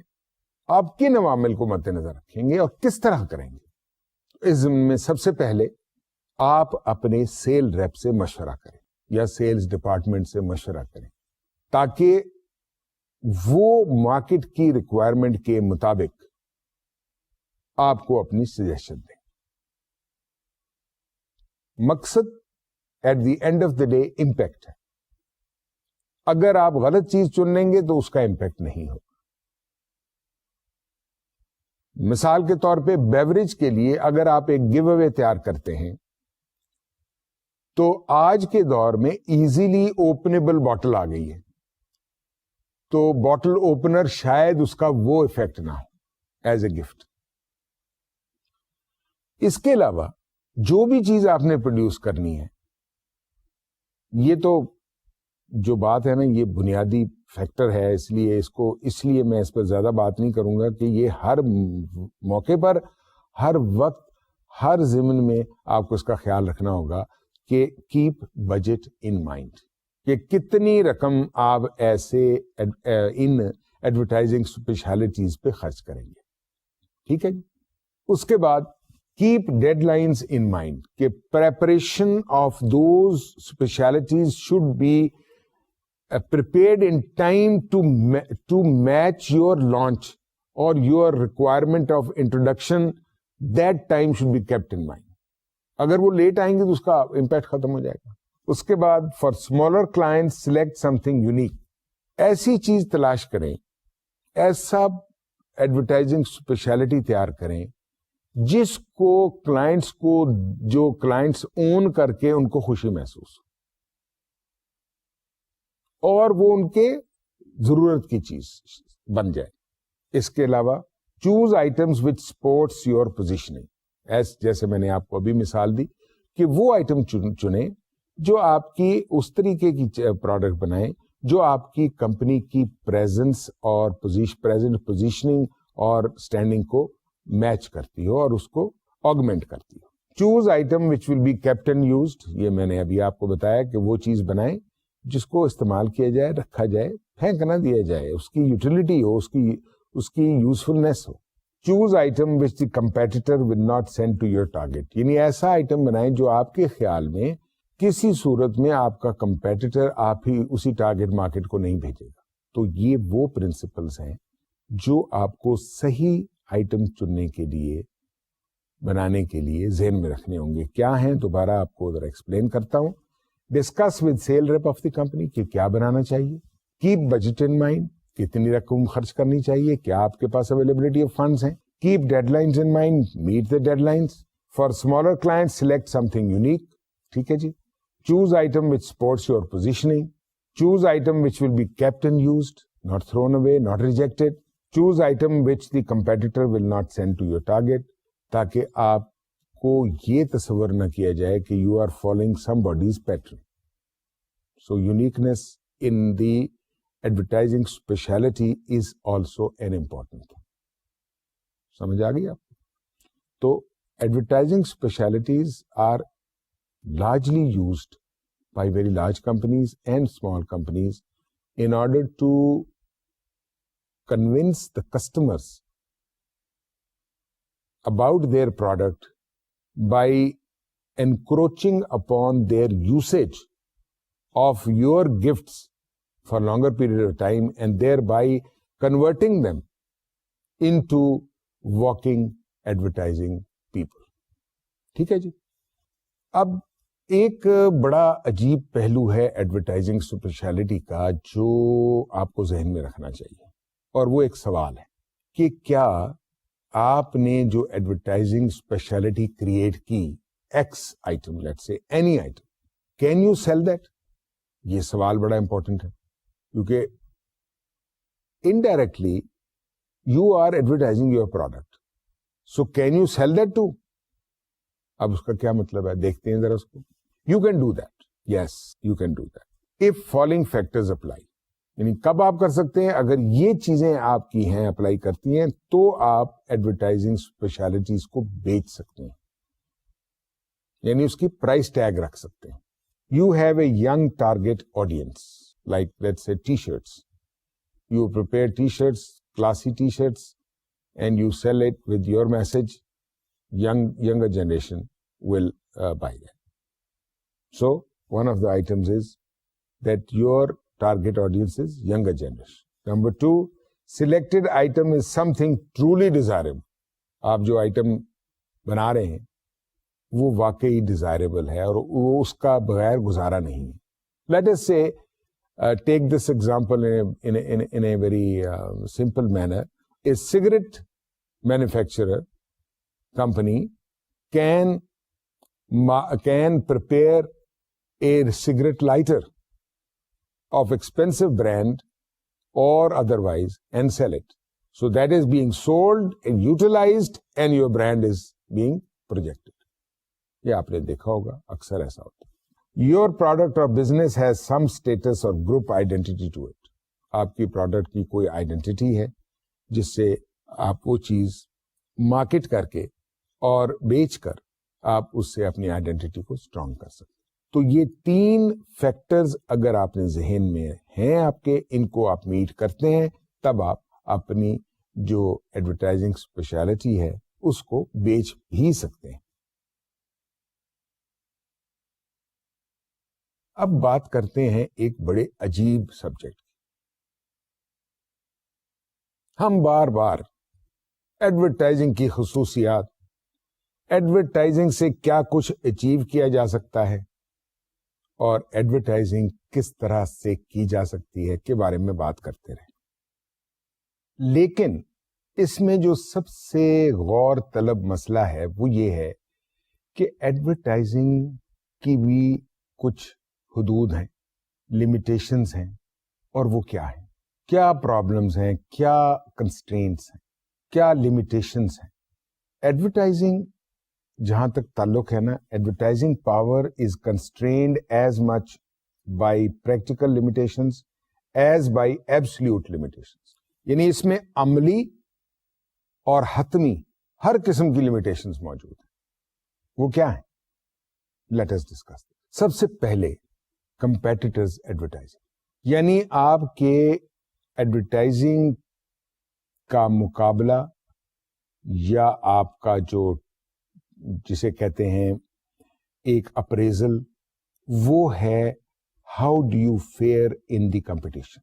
آپ کن عوامل کو مد نظر رکھیں گے اور کس طرح کریں گے. اس ضمن میں سب سے پہلے آپ اپنے سیل ریپ سے مشورہ کریں یا سیلز ڈپارٹمنٹ سے مشورہ کریں, تاکہ وہ مارکیٹ کی ریکوائرمنٹ کے مطابق آپ کو اپنی سجیشن دیں. مقصد at the end of the day impact ہے. اگر آپ غلط چیز چن لیں گے تو اس کا امپیکٹ نہیں ہوگا. مثال کے طور پہ بیوریج کے لیے اگر آپ ایک گیو اوے تیار کرتے ہیں, تو آج کے دور میں ایزیلی اوپنیبل باٹل آ گئی ہے, تو باٹل اوپنر شاید اس کا وہ افیکٹ نہ ہو ایز اے گفٹ. اس کے علاوہ جو بھی چیز آپ نے پروڈیوس کرنی ہے, یہ تو جو بات ہے نا, یہ بنیادی فیکٹر ہے, اس لیے میں اس پر زیادہ بات نہیں کروں گا کہ یہ ہر موقع پر, ہر وقت, ہر ضمن میں آپ کو اس کا خیال رکھنا ہوگا کہ کیپ بجٹ ان مائنڈ, کہ کتنی رقم آپ ایسے ان ایڈورٹائزنگ اسپیشلٹیز پہ خرچ کریں گے. ٹھیک ہے. اس کے بعد keep deadlines in mind, کہ preparation of those specialities should be prepared in time to match your launch or your requirement of introduction. That time should be kept in mind. اگر وہ لیٹ آئیں گے تو اس کا impact ختم ہو جائے گا. اس کے بعد for smaller clients select something unique. ایسی چیز تلاش کریں, ایسا ایڈورٹائزنگ اسپیشلٹی تیار کریں جس کو کلائنٹس کو, جو کلائنٹس اون کر کے ان کو خوشی محسوس ہو اور وہ ان کے ضرورت کی چیز بن جائے. اس کے علاوہ choose items which supports your positioning, جیسے میں نے آپ کو ابھی مثال دی کہ وہ آئٹم چنیں جو آپ کی اس طریقے کی پروڈکٹ بنائیں جو آپ کی کمپنی کی پریزنس اور پریزنٹ پوزیشننگ اور اسٹینڈنگ کو میچ کرتی ہو اور اس کو آگمنٹ کرتی ہو. Choose item which will be kept and used, یہ میں نے ابھی آپ کو بتایا کہ وہ چیز بنائیں جس کو استعمال کیا جائے, رکھا جائے, پھینک نہ دیا جائے, اس کی یوٹیلٹی ہو, اس کی یوزفلنس ہو. Choose item which the competitor will not send to your target, یعنی ایسا آئٹم بنائیں جو آپ کے خیال میں کسی صورت میں آپ کا کمپیٹیٹر آپ ہی اسی ٹارگیٹ مارکیٹ کو نہیں بھیجے گا. تو یہ وہ پرنسپلز ہیں جو آپ کو صحیح آئٹم چننے کے لیے بنانے کے لیے ذہن میں رکھنے ہوں گے. کیا ہیں دوبارہ آپ کو ذرا ایکسپلین کرتا ہوں. Discuss with sale rep of the company کہ کیا بنانا چاہیے. کیپ بجٹ ان مائنڈ, کتنی رقم خرچ کرنی چاہیے, کیا آپ کے پاس اویلیبلٹی آف فنڈز ہیں. Keep deadlines in mind, meet the deadlines. For smaller client select something unique. ٹھیک ہے جی. Choose item which supports your positioning. Choose item which will be kept and used, not thrown away, not rejected. Choose item which the competitor will not send to your target, تاکہ آپ کو یہ تصور نہ کیا جائے کہ you are following somebody's pattern. So uniqueness in the advertising specialty is also an important thing. سمجھ آ گئی آپ؟ تو advertising specialties are largely used by very large companies and small companies in order to convince the customers about their product by encroaching upon their usage of your gifts for longer period of time and thereby converting them into walking advertising people. ٹھیک ہے جی. اب ایک بڑا عجیب پہلو ہے advertising speciality کا جو آپ کو ذہن میں رکھنا چاہیے, اور وہ ایک سوال ہے کہ کیا آپ نے جو ایڈورٹائزنگ اسپیشلٹی کریٹ کی X item, let say any item, can you sell that? یہ سوال بڑا امپورٹنٹ ہے کیونکہ indirectly you are advertising your product, so can you sell that too? اب اس کا کیا مطلب ہے دیکھتے ہیں ذرا اس کو. You can do that, yes you can do that if following factors apply. یعنی کب آپ کر سکتے ہیں؟ اگر یہ چیزیں آپ کی ہیں, اپلائی کرتی ہیں, تو آپ ایڈورٹائزنگ اسپیشلٹیز کو بیچ سکتے ہیں, یعنی اس کی پرائس ٹیگ رکھ سکتے ہیں. You have a young target audience, like let's سے T shirts. You prepare T shirts, classy T shirts, and you sell it with your message. Younger generation will buy that. So one of the items is that your target audience is younger generation. Number 2, selected item is something truly desirable. آپ جو item بنا رہے ہیں وہ واقعی desirable ہے اور وہ اس کا بغیر گزارا نہیں ہے. Let us say take this example in a very simple manner. A cigarette manufacturer company can prepare a cigarette lighter of expensive brand or otherwise and sell it. So that is being sold and utilized and your brand is being projected. یہ آپ نے دیکھا ہوگا, اکثر ایسا ہوتا ہے. Your product or business has some status or group identity to it. آپ کی پروڈکٹ کی کوئی آئیڈینٹی ہے جس سے آپ وہ چیز مارکیٹ کر کے اور بیچ کر آپ اس سے اپنی آئیڈینٹی کو اسٹرانگ کر سکتے. تو یہ 3 فیکٹرز اگر آپ نے ذہن میں ہیں آپ کے, ان کو آپ میٹ کرتے ہیں, تب آپ اپنی جو ایڈورٹائزنگ اسپیشلٹی ہے اس کو بیچ ہی سکتے ہیں. اب بات کرتے ہیں ایک بڑے عجیب سبجیکٹ. ہم بار بار ایڈورٹائزنگ کی خصوصیات, ایڈورٹائزنگ سے کیا کچھ اچیو کیا جا سکتا ہے اور ایڈورٹائزنگ کس طرح سے کی جا سکتی ہے کے بارے میں بات کرتے رہے. لیکن اس میں جو سب سے غور طلب مسئلہ ہے وہ یہ ہے کہ ایڈورٹائزنگ کی بھی کچھ حدود ہیں, لمیٹیشنز ہیں, اور وہ کیا ہیں, کیا پرابلمز ہیں, کیا کنسٹرینٹس ہیں, کیا لمیٹیشنز ہیں. ایڈورٹائزنگ جہاں تک تعلق ہے نا, advertising power is constrained as much by practical limitations as by absolute limitations. یعنی اس میں عملی اور حتمی ہر قسم کی لمیٹیشنز موجود ہیں. وہ کیا ہیں؟ Let us discuss. سب سے پہلے کمپیٹیٹرز ایڈورٹائزنگ, یعنی آپ کے ایڈورٹائزنگ کا مقابلہ یا آپ کا جو جسے کہتے ہیں ایک اپریزل, وہ ہے how do you fear in the competition.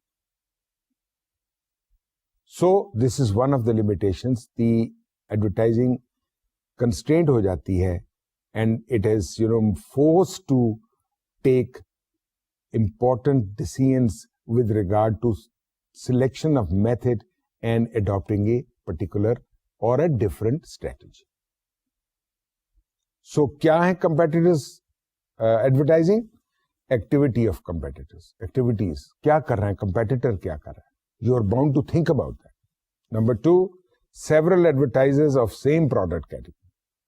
So this is one of the limitations. The advertising constraint ho jati hai, and it is, forced to take important decisions with regard to selection of method and adopting a particular or a different strategy. So kya hai competitors advertising? Activity of competitors. Activities. Kya kar rahe hain? Competitor kya kar raha hai? You are bound to think about that. Number 2, several advertisers of same product category.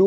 2,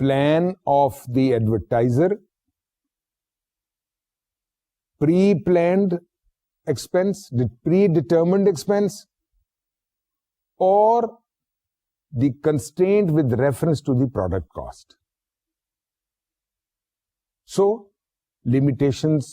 plan of the advertiser, pre-planned expense, the predetermined expense, or the constraint with reference to the product cost. So, limitations,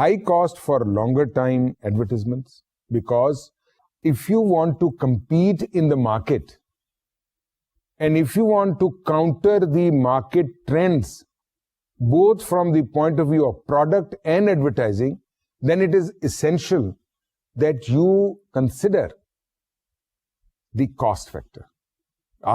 high cost for longer time advertisements, because if you want to compete in the market and if you want to counter the market trends both from the point of view of product and advertising, then it is essential that you consider the cost factor.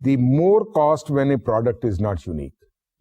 The more cost when a product is not unique.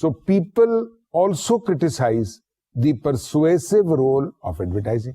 So people also criticize the persuasive role of advertising.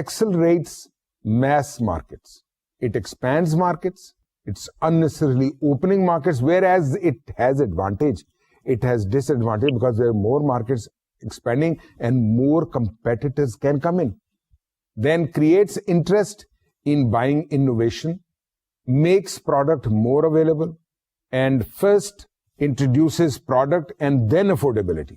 accelerates mass markets. It expands markets. It's unnecessarily opening markets, whereas it has advantage. It has disadvantage because there are more markets expanding and more competitors can come in. Then creates interest in buying innovation, makes product more available, and first introduces product and then affordability.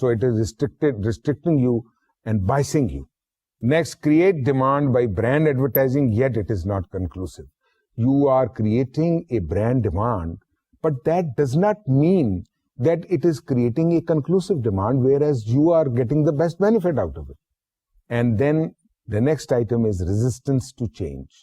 So it is restricting you and biasing you. Next, create demand by brand advertising, yet it is not conclusive. You are creating a brand demand, but that does not mean that it is creating a conclusive demand, whereas you are getting the best benefit out of it. And then the next item is resistance to change.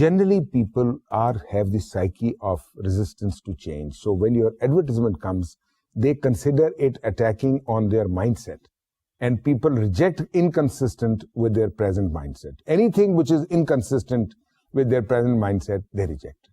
generally people have the psyche of resistance to change. So when your advertisement comes, they consider it attacking on their mindset, and people reject inconsistent with their present mindset. Anything which is inconsistent with their present mindset, they reject it.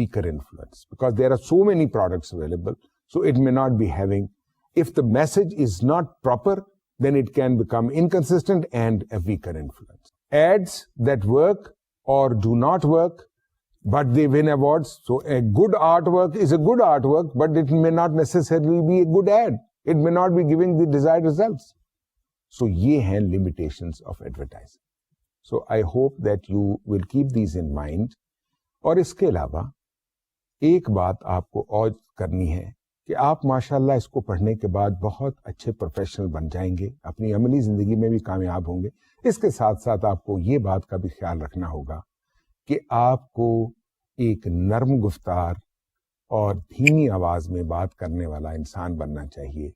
weaker influence because there are so many products available, so it may not be having. If the message is not proper, then it can become inconsistent and a weaker influence. Ads that work or do not work, but they win awards. So a good artwork is a good artwork, but it may not necessarily be a good ad. It may not be giving the desired results. سو یہ ہیں limitations of advertising. So I hope that you will keep these in mind. اور اس کے علاوہ ایک بات آپ کو اور کرنی ہے کہ آپ ماشاءاللہ اس کو پڑھنے کے بعد بہت اچھے پروفیشنل بن جائیں گے, اپنی عملی زندگی میں بھی کامیاب ہوں گے. اس کے ساتھ ساتھ آپ کو یہ بات کا بھی خیال رکھنا ہوگا کہ آپ کو ایک نرم گفتار اور دھیمی آواز میں بات کرنے والا انسان بننا چاہیے.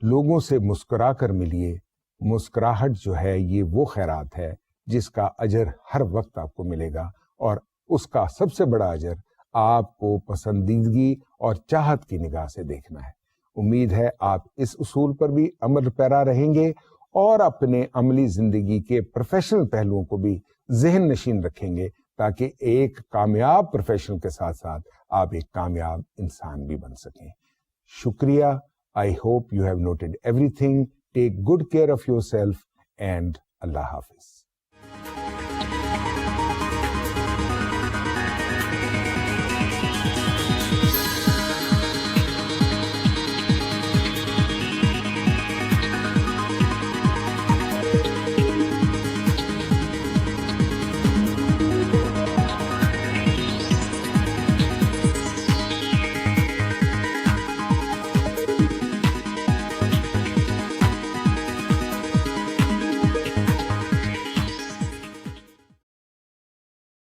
لوگوں سے مسکرا کر ملیے. مسکراہٹ جو ہے یہ وہ خیرات ہے جس کا اجر ہر وقت آپ کو ملے گا, اور اس کا سب سے بڑا اجر آپ کو پسندیدگی اور چاہت کی نگاہ سے دیکھنا ہے. امید ہے آپ اس اصول پر بھی عمل پیرا رہیں گے اور اپنے عملی زندگی کے پروفیشنل پہلوؤں کو بھی ذہن نشین رکھیں گے, تاکہ ایک کامیاب پروفیشنل کے ساتھ ساتھ آپ ایک کامیاب انسان بھی بن سکیں. شکریہ. I hope you have noted everything. Take good care of yourself and Allah Hafiz.